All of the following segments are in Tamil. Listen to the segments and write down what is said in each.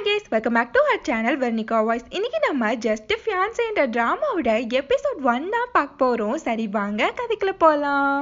guys, welcome back to our channel Vernica Voice. இன்னைக்கு நம்ம Just Fiancé என்ற டிராமாவோட எபிசோட் 1 தான் பார்க்க போறோம். சரி வாங்க கதைக்குள்ள போலாம்.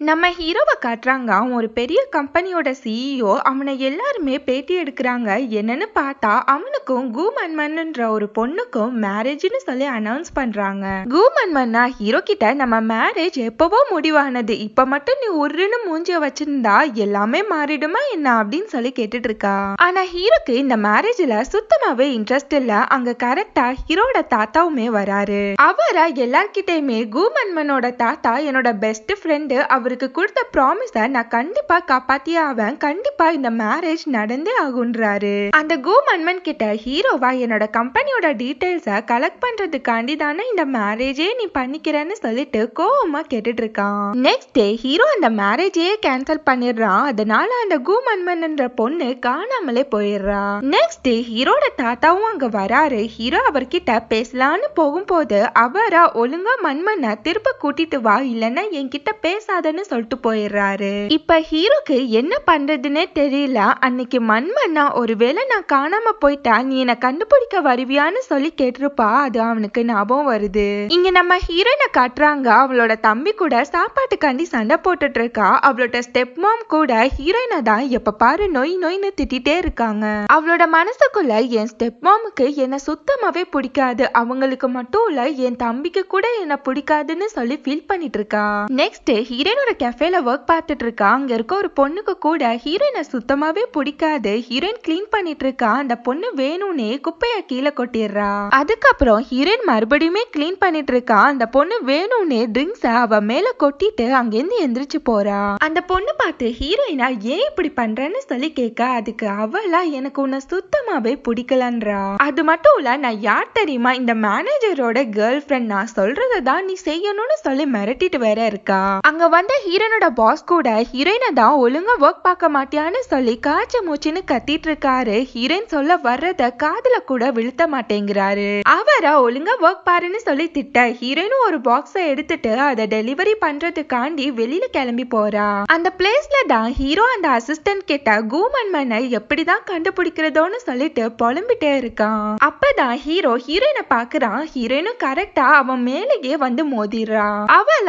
நம்ம ஹீரோவை காட்டுறாங்க. அவன் ஒரு பெரிய கம்பெனியோட சிஇஓ. அவனை எல்லாருமே பேட்டி எடுக்கிறாங்க. என்னன்னு பார்த்தா அவனுக்கும் கு மன்மன்ன்ற ஒரு பொண்ணுக்கும் மேரேஜ்னு சொல்லி அனௌன்ஸ் பண்றாங்க. கு மன்மன்னா ஹீரோ கிட்ட நம்ம மேரேஜ் எப்பவோ முடிவானது, இப்ப மட்டும் நீ ஒருன்னு மூஞ்சிய வச்சிருந்தா எல்லாமே மாறிடுமா என்ன அப்படின்னு சொல்லி கேட்டுட்டு இருக்கா. ஆனா ஹீரோக்கு இந்த மேரேஜ்ல சுத்தமாவே இன்ட்ரெஸ்ட் இல்ல. அங்க கரெக்டா ஹீரோட தாத்தாவுமே வராரு. அவரா எல்லார்கிட்டயுமே கு மன்மனோட தாத்தா என்னோட பெஸ்ட் ஃப்ரெண்டு, அவருக்கு கொடுத்த ப்ராமிஸ நான் கண்டிப்பா காப்பாத்தியே ஆவேன், கண்டிப்பா இந்த மேரேஜ் நடந்தே ஆகுன்றாரு. அந்த கு மன்மன் கிட்ட ஹீரோவா என்னோட கம்பெனியோட டீடைல்ஸ கலெக்ட் பண்றதுக்காண்டி தானே இந்த மேரேஜே நீ பண்ணிக்கிறேன்னு சொல்லிட்டு கோவமா கேட்டுட்டு இருக்கான். நெக்ஸ்ட் டே ஹீரோ அந்த மேரேஜே கேன்சல் பண்ணிடுறான். அதனால அந்த கு மன்மன்ன்ற பொண்ணு காணாமலே போயிடுறா. நெக்ஸ்ட் டே ஹீரோட தாத்தாவும் அங்க வராரு. ஹீரோ அவர்கிட்ட பேசலான்னு போகும்போது அவரா ஒழுங்கா மன்மனை திரும்ப கூட்டிட்டு வா, இல்லன்னா என்கிட்ட பேசாதன்னு சொல்லிட்டு போயிடுறாரு. இப்ப ஹீரோக்கு என்ன பண்றதுன்னே தெரியல. அன்னைக்கு மன்மன்னா ஒருவேளை நான் காணாம போயிட்டா நீ என்ன கண்டுபிடிக்க வருவியான்னு சொல்லி கேட்டிருப்பா. அது அவனுக்கு ஞாபகம் வருது. இங்க நம்ம ஹீரோனை காட்டுறாங்க. அவளோட தம்பி கூட சாப்பாட்டுக்காண்டி சண்டை போட்டுட்டு இருக்கா. அவளோட ஸ்டெப் மாம் கூட ஹீரோயினை தான் எப்ப பாரு நொய் நொய்னு திட்டிட்டே இருக்காங்க. அவளோட மனசுக்குள்ள என் ஸ்டெப் மாமுக்கு என்ன சுத்தமாவே பிடிக்காது, அவங்களுக்கு மட்டும் இல்ல என் தம்பிக்கு கூட என்ன பிடிக்காதுன்னு சொல்லி ஃபீல் பண்ணிட்டு இருக்கா. நெக்ஸ்ட் ஹீரோனோட கஃபேல ஒர்க் பார்த்துட்டு இருக்கா. அங்க இருக்க ஒரு பொண்ணுக்கு கூட ஹீரோயினை சுத்தமாவே பிடிக்காது. ஹீரோயின் கிளீன் பண்ணிட்டு இருக்கா. அந்த பொண்ணு வேணும்னே குப்பைய கீழே கொட்டிடுறா. அதுக்கப்புறம் ஹீரோயின் மறுபடியுமே கிளீன் பண்ணிட்டு இருக்கா. அந்த பொண்ணு வேணும்னே ட்ரிங்க்ஸ அவ மேல கொட்டிட்டு அங்கிருந்து எந்திரிச்சு போறா. அந்த பொண்ணு பார்த்து ஹீரோயினா ஏன் இப்படி பண்றேன்னு சொல்லி கேட்க, அதுக்கு அவளா எனக்கு உன்னை சுத்தமாவே பிடிக்கலன்றா. அது மட்டும் இல்ல நான் யார் தெரியுமா, இந்த மேனேஜரோட கேர்ள் ஃப்ரெண்ட், நான் சொல்றதான் நீ செய்யணும்னு சொல்லி மிரட்டிட்டு வேற இருக்கா. அங்க வந்த ஹீரோனோட பாஸ் கூட ஹீரோயினை தான் ஒழுங்கா ஒர்க் பார்க்க மாட்டியான்னு சொல்லி காய்ச்ச மூச்சுன்னு கத்திட்டு இருக்காரு. ஹீரோயின் சொல்ல வர்றத காதுல கூட விழுத்த மாட்டேங்கிறாரு. அவரா ஒழுங்கா ஒர்க் பாருன்னு சொல்லி திட்ட ஹீரோயினும் ஒரு பாக்ஸ எடுத்துட்டு அதை டெலிவரி பண்றதுக்காண்டி வெளியில கிளம்பி போறா. அந்த பிளேஸ்ல தான் ஹீரோ அந்த அசிஸ்டன்ட் கிட்ட கு மன்மனை எப்படிதான் கண்டுபிடிக்கிறதோன்னு சொல்லிட்டு புலம்பிட்டே இருக்கான். அப்பதான் ஹீரோ ஹீரோயினை பாக்குறான். ஹீரோயினும் கரெக்டா அவன் மேலேயே வந்து மோதிடுறா.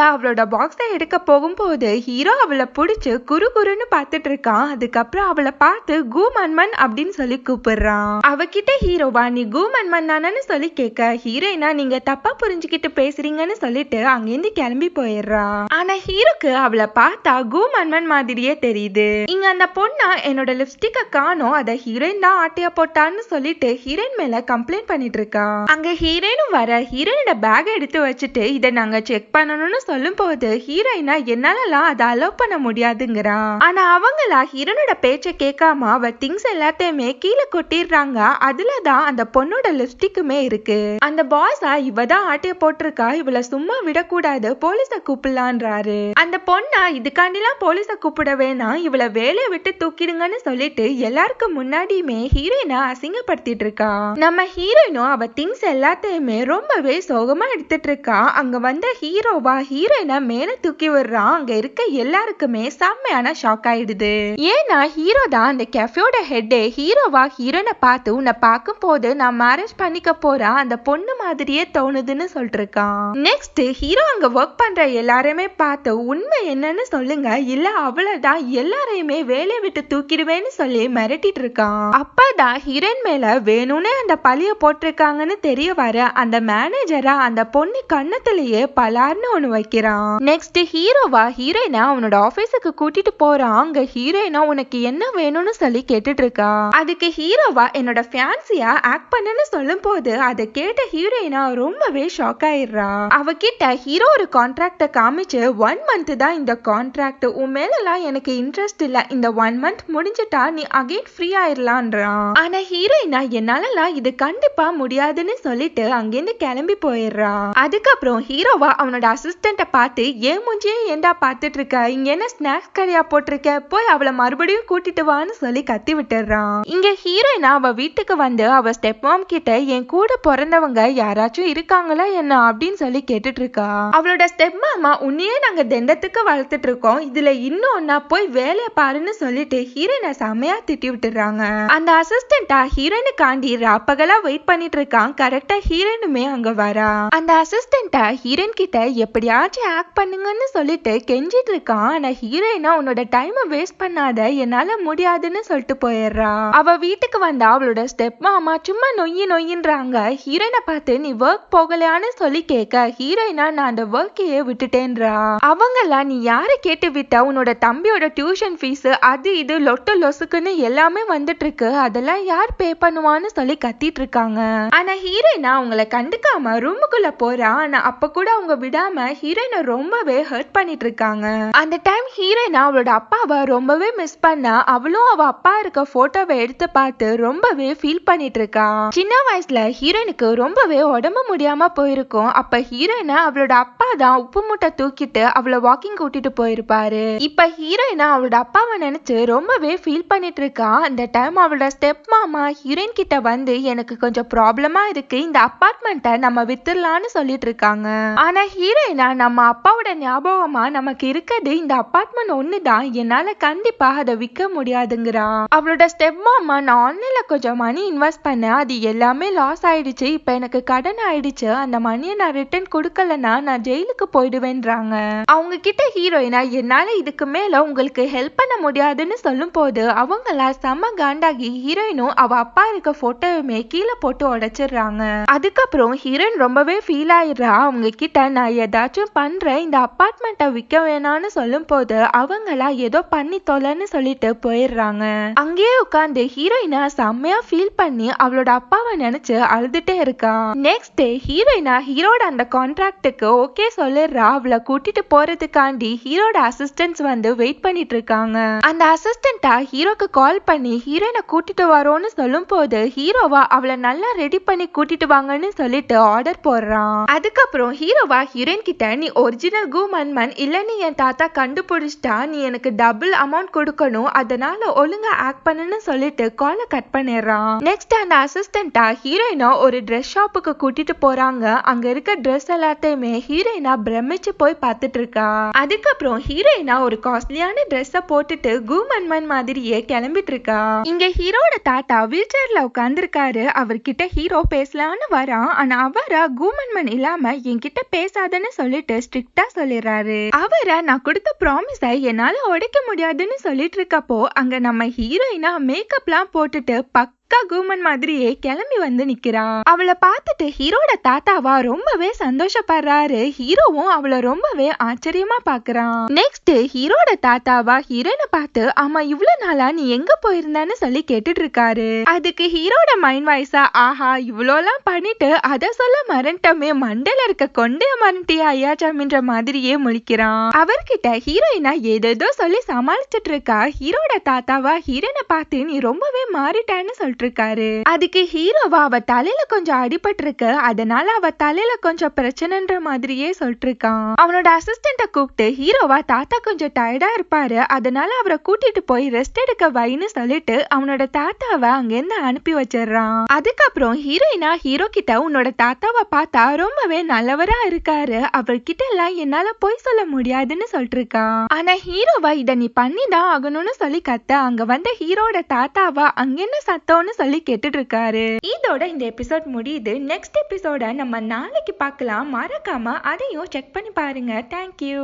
அவளோட பாக்ஸ எடுக்க போகும்போது ஹீரோ அவளை பிடிச்சு குறு குறுன்னு பார்த்துட்டு இருக்கான். அதுக்கப்புறம் அவளை பார்த்து கு மன்மன் அப்படின்னு சொல்லி கூப்பிடுறான். அவகிட்ட ஹீரோவா நீ கு மன்மன் தானு சொல்லி கேட்க, ஹீரோயினா நீங்க தப்பா புரிஞ்சுக்கிட்டு பேசுறீங்கன்னு சொல்லிட்டு அங்கிருந்து கிளம்பி போயிடுறா. ஆனா ஹீரோக்கு அவளை பார்த்தா கு மன்மன் மாதிரியே தெரியுது. இங்க அந்த பொண்ணா என்னோட லிப்ஸ்டிக்க காணோம், அத ஹீரோயின் தான் ஆட்டியா போட்டான்னு சொல்லிட்டு ஹீரோயின் மேல கம்ப்ளைண்ட் பண்ணிட்டு இருக்கா. அங்க ஹீரோயினும் வர ஹீரோயினோட பேக் எடுத்து வச்சுட்டு இதை நாங்க செக் பண்ணணும்னு சொல்லும் போது ஹீரோயினா என்னாலலாம் அதை அலோவ் பண்ண முடியாதுங்கிறா. ஆனா அவங்களா ஹீரோனோட பேச்சை கேட்காம அவ திங்ஸ் எல்லாத்தையுமே கீழே கொட்டிடுறாங்க. அதுலதான் அந்த பொண்ணோட லிப்ஸ்டிக்குமே இருக்கு. அந்த பாஸா இவதான் ஆட்டைய போட்டிருக்கா, இவளை சும்மா விடக்கூடாது, போலீஸ கூப்பிடலான்றாரு. அந்த பொண்ணா இதுக்காண்டிலாம் போலீஸ கூப்பிட வேணாம், இவளை வேலையை விட்டு தூக்கிடுங்கன்னு சொல்லிட்டு எல்லாருக்கும் முன்னாடியுமே ஹீரோயினை அசிங்கப்படுத்திட்டு இருக்கா. நம்ம ஹீரோயினும் அவ திங்ஸ் எல்லாத்தையுமே ரொம்பவே சோகமா எடுத்துட்டு இருக்கா. அங்க வந்த ஹீரோவா ஹீரோயினை மேல தூக்கி விடுறான். அங்க இருக்க எல்லாருக்குமே செம்மையான ஷாக் ஆயிடுது. ஏன்னா ஹீரோ தான் அந்த கெஃபேயோட ஹெட்டே. ஹீரோவா ஹீரோனை பார்த்து உன்னை பார்க்கும் போது நான் மேரேஜ் பண்ணிக்க போறா அந்த பொண்ணு மாதிரியே தோணுதுன்னு சொல்லிட்டு இருக்கான். நெக்ஸ்ட் ஹீரோ அங்க ஒர்க் பண்ற எல்லாருமே பார்த்து உண்மை என்னன்னு சொல்லுங்க, இல்ல அவ்வளவுதான் எல்லாரையுமே வேலையை விட்டு தூக்கிடுவேன்னு சொல்லி மிரட்டிட்டு இருக்கான். அப்பதான் ஹீரோயின் மேல வேணும்னே அந்த பழிய போட்டிருக்காங்கன்னு தெரிய வர அந்த மேனேஜரா அந்த பொண்ணு கண்ணத்திலேயே பலார்னு ஒண்ணு வைக்கிறான். நெக்ஸ்ட் ஹீரோவா ஹீரோயினா அவனோட ஆபீஸுக்கு கூட்டிட்டு போறான். அங்க ஹீரோயினா உனக்கு என்ன வேணும்னு சொல்லி கேட்டுட்டு இருக்கா. அதுக்கு ஹீரோவா என்னோட ஃபேன்சியா ஆக்ட் பண்ணன்னு சொல்லும் போது அதை கேட்ட ஹீரோயினா ரொம்பவே ஷாக் ஆயிடுறா. அவகிட்ட ஹீரோ ஒரு கான்ட்ராக்ட காமிச்சு 1 month தான் இந்த கான்ட்ராக்ட், உன் மேலலாம் எனக்கு இன்ட்ரெஸ்ட் இல்ல, இந்த 1 month முடிஞ்சிட்டா நீ அகைன் ஃப்ரீ ஆயிடலான்றான். ஆனா ஹீரோயினா என்னாலலாம் இது கண்டிப்பா முடியாதுன்னு சொல்லிட்டு அங்கிருந்து கிளம்பி போயிடுறா. அதுக்கப்புறம் ஹீரோவா அவனோட அசிஸ்டன்ட பார்த்து ஏன் மூஞ்சியே ஏண்டா பாத்துட்டு இருக்க, இங்க என்ன ஸ்நாக்ஸ் கடையா போட்டிருக்க, போய் அவளை மறுபடியும் கூட்டிட்டு வான்னு சொல்லி கத்தி விட்டுறான். இங்க ஹீரோயினா அவ வீட்டுக்கு வந்து அவ ஸ்டெப் மாம் கிட்ட என் கூட பிறந்தவங்க யாராச்சும் இருக்காங்களா என்ன அப்படின்னு சொல்லி கேட்டுட்டு இருக்கா. அவளோட ஸ்டெப் மாமா உன்னையே நாங்க தண்டத்துக்கு வளர்த்துட்டு இருக்கோம், இதுல இன்னொன்னா போய் வேலையை பாருன்னு சொல்லிட்டு ஹீரோயினை செமையா திட்டி விட்டுறாங்க. அந்த அசிஸ்டண்டா ஹீரோயினுக்காண்டி ராப்பகலா வெயிட் பண்ணிட்டு இருக்கான். கரெக்டா ஹீரோயினுமே அங்க வரா. அந்த அசிஸ்டண்டா ஹீரோயின் கிட்ட எப்படியாச்சும் ஆக்ட் பண்ணுங்கன்னு சொல்லிட்டு கெஞ்சிட்டு இருக்கான். ஆனா ஹீரோயினா உன்னோட டைமை வேஸ்ட் பண்ணாத, என்னால முடியாதுன்னு சொல்லிட்டு போயிடுறா. அவ வீட்டுக்கு வந்தா அவளோட ஸ்டெப் மாமா சும்மா நொய்யின்றாங்க. ஹீரோயினை பார்த்து நீ ஒர்க் போகலையான்னு சொல்லி கேட்க ஹீரோயினா நான் அந்த ஒர்க்கையே விட்டுட்டேன்றா. அவங்கெல்லாம் நீ யாரை கேட்டு விட்ட, உன்னோட தம்பியோட டியூஷன் ஃபீஸ் அது இது லொட்டு லொசுக்குன்னு எல்லாமே வந்துட்டு இருக்கு, அதெல்லாம் யார் பே பண்ணுவான்னு சொல்லி கத்திட்டு இருக்காங்க. ஆனா ஹீரோயினா அவங்கள கண்டுக்காம ரூமுக்குள்ள போறா. ஆனா அப்ப கூட அவங்க விடாம ஹீரோயினை ரொம்பவே ஹர்ட் பண்ணிட்டு இருக்காங்க. அந்த டைம் ஹீரோயினா அவளோட அப்பாவை ரொம்பவே மிஸ் பண்ணா. அவளும் அவ அப்பா இருக்க போட்டோவை எடுத்து பார்த்து ரொம்பவே ஃபீல் பண்ணிட்டு இருக்கா. சின்ன வயசுல ஹீரோயினுக்கு ரொம்பவே உடம்பு முடியாம போயிருக்கும். அப்ப ஹீரோயினா அவளோட அப்பா தான் உப்பு மூட்டை தூக்கிட்டு அவளை வாக்கிங் கூட்டிட்டு போயிருப்பாரு. இப்ப ஹீரோயினா அவளோட அப்பாவை நினைச்சு ரொம்பவே ஃபீல் பண்ணிட்டு இருக்கா. அந்த டைம் அவளோட ஸ்டெப் மாமா ஹீரோயின் கிட்ட வந்து எனக்கு கொஞ்சம் ப்ராப்ளமா இருக்கு, இந்த அபார்ட்மெண்ட்டை நம்ம வித்துடலான்னு சொல்லிட்டு இருக்காங்க. ஆனா ஹீரோயினா நம்ம அப்பாவோட ஞாபகமா நமக்கு இருக்கிறது இந்த அபார்ட்மெண்ட் ஒண்ணுதான், என்னால கண்டிப்பா அதை விற்க முடியாதுங்கிறா. அவளோட ஸ்டெப் மாமா நான் ஆன்லைன்ல கொஞ்சம் மணி இன்வெஸ்ட் பண்ணேன், அது எல்லாமே லாஸ் ஆயிடுச்சு, இப்ப எனக்கு கடன் ஆயிடுச்சு, அந்த மணியை நான் ரிட்டர்ன் கொடுக்கலன்னா நான் ஜெயிலுக்கு போயிடுவேன்றாங்க. அவங்க கிட்ட ஹீரோயினா என்னால இதுக்கு மேல உங்களுக்கு ஹெல்ப் பண்ண முடியாதுன்னு சொல்லும் போது அவங்கள செம்ம காண்டாகி ஹீரோயினும் அவ அப்பா இருக்க போட்டோவுமே கீழே போட்டு உடைச்சிடுறாங்க. அதுக்கப்புறம் ஹீரோயின் ரொம்பவே ஃபீல் ஆயிடுறா. அவங்க கிட்ட நான் ஏதாச்சும் பண்றேன், இந்த அபார்ட்மெண்ட்டை விற்க வேணான்னு சொல்லும் போது அவங்களா ஏதோ பண்ணி தொலைன்னு சொல்லிட்டு போயிடுறாங்க. அங்கேயே உட்காந்து ஹீரோயினா செம்மையா ஃபீல் பண்ணி அவளோட அப்பாவை நினைச்சு அழுதுட்டே இருக்கா. நெக்ஸ்ட் டே ஹீரோயினா ஹீரோட அந்த கான்ட்ராக்டுக்கு ஓகே சொல்லிடுறா. அவளை கூட்டிட்டு போறதுக்காண்டி ஹீரோட அசிஸ்டன்ட்ஸ் வந்து வெயிட் பண்ணிட்டு இருக்காங்க. அந்த அசிஸ்டண்டா ஹீரோக்கு கால் பண்ணி ஹீரோயினை கூட்டிட்டு வரோன்னு சொல்லும் போது ஹீரோவா அவளை நல்லா ரெடி பண்ணி கூட்டிட்டு வாங்கன்னு சொல்லிட்டு ஆர்டர் போடுறான். அதுக்கப்புறம் ஹீரோவா ஹீரோயின் கிட்ட நீ ஒரிஜினல் கு மன்மன் இல்ல, நீ என் தாத்தா கண்டுபிடிச்சிட்டா நீ எனக்கு டபுள் அமௌண்ட் கொடுக்கணும், அதனால ஒழுங்கா ஆக்ட் பண்ணுன்னு சொல்லிட்டு காலை கட் பண்ணிடுறான். நெக்ஸ்ட் அந்த அசிஸ்டண்டா ஹீரோயினா ஒரு ட்ரெஸ் ஷாப்புக்கு கூட்டிட்டு போறாங்க. அங்க இருக்க ட்ரெஸ் எல்லாத்தையுமே ஹீரோயினா பிரமிச்சு போய் பார்த்துட்டு இருக்கா. அதுக்கப்புறம் ஹீரோயினா ஒரு காஸ்ட்லியான ட்ரெஸ்ஸ போட்டுட்டு கு மன்மன் மாதிரியே கிளம்பிட்டு இருக்கா. இங்க ஹீரோட தாத்தா வீல் சேர்ல உட்கார்ந்துருக்காரு. அவர்கிட்ட ஹீரோ பேசலான்னு வரான். ஆனா அவரா கு மன்மன் இல்லாம என்கிட்ட பேசாதன்னு சொல்லிட்டு ஸ்ட்ரிக்டா சொல்லிடுறாரு. அவரை நான் கொடுத்த ப்ராமிஸை என்னால உடைக்க முடியாதுன்னு சொல்லிட்டு இருக்கப்போ அங்க நம்ம ஹீரோயினா மேக்கப்லாம் போட்டுட்டு கூமன் மாதிரியே கிளம்பி வந்து நிக்கிறா. அவளை பார்த்துட்டு ஹீரோட தாத்தாவா ரொம்பவே சந்தோஷப்படுறாரு. ஹீரோவும் அவளை ரொம்பவே ஆச்சரியமா பாக்குறான். நெக்ஸ்ட் ஹீரோட தாத்தாவா ஹீரோயினை பார்த்து ஆமா இவ்வளவு நாளா நீ எங்க போயிருந்தான்னு சொல்லி கேட்டுட்டு இருக்காரு. அதுக்கு ஹீரோட மைண்ட் வாய்ஸா ஆஹா இவ்வளோலாம் பண்ணிட்டு அதை சொல்ல மறந்துட்டமே, மண்டையில இருக்க கொண்டைய மறந்துட்டியா ஐயாச்சாமின்ற மாதிரியே முழிக்கிறான். அவர்கிட்ட ஹீரோயினா ஏதேதோ சொல்லி சமாளிச்சுட்டு இருக்கா. ஹீரோட தாத்தாவா ஹீரோயினை பார்த்து நீ ரொம்பவே மாறிட்டான்னு சொல்லிட்டு இருக்காரு. அதுக்கு ஹீரோவா அவ தலையில கொஞ்சம் அடிபட்டு இருக்கு, அதனால அவ தலையில கொஞ்சம் பிரச்சனைன்ற மாதிரியே சொல்லிட்டு இருக்கான். அவனோட அசிஸ்டண்ட கூப்பிட்டு ஹீரோவா தாத்தா கொஞ்சம் டயர்டா இருப்பாரு, அதனால அவரை கூட்டிட்டு போய் ரெஸ்ட் எடுக்க வைன்னு சொல்லிட்டு அவனோட தாத்தாவை அங்கிருந்து அனுப்பி வச்சிடறான். அதுக்கப்புறம் ஹீரோயினா ஹீரோ கிட்ட உன்னோட தாத்தாவை பார்த்தா ரொம்பவே நல்லவரா இருக்காரு, அவர்கிட்ட எல்லாம் என்னால போய் சொல்ல முடியாதுன்னு சொல்லிட்டு இருக்கான். ஆனா ஹீரோவா இத நீ பண்ணிதான் ஆகணும்னு சொல்லி கத்த அங்க வந்த ஹீரோட தாத்தாவா அங்க என்ன சத்தம்னு சொல்லி கேட்டுட்டு இருக்காரு. இதோட இந்த எபிசோட் முடியுது. நெக்ஸ்ட் எபிசோட நம்ம நாளைக்கு பார்க்கலாம். மறக்காம அதையும் செக் பண்ணி பாருங்க. தேங்க்யூ.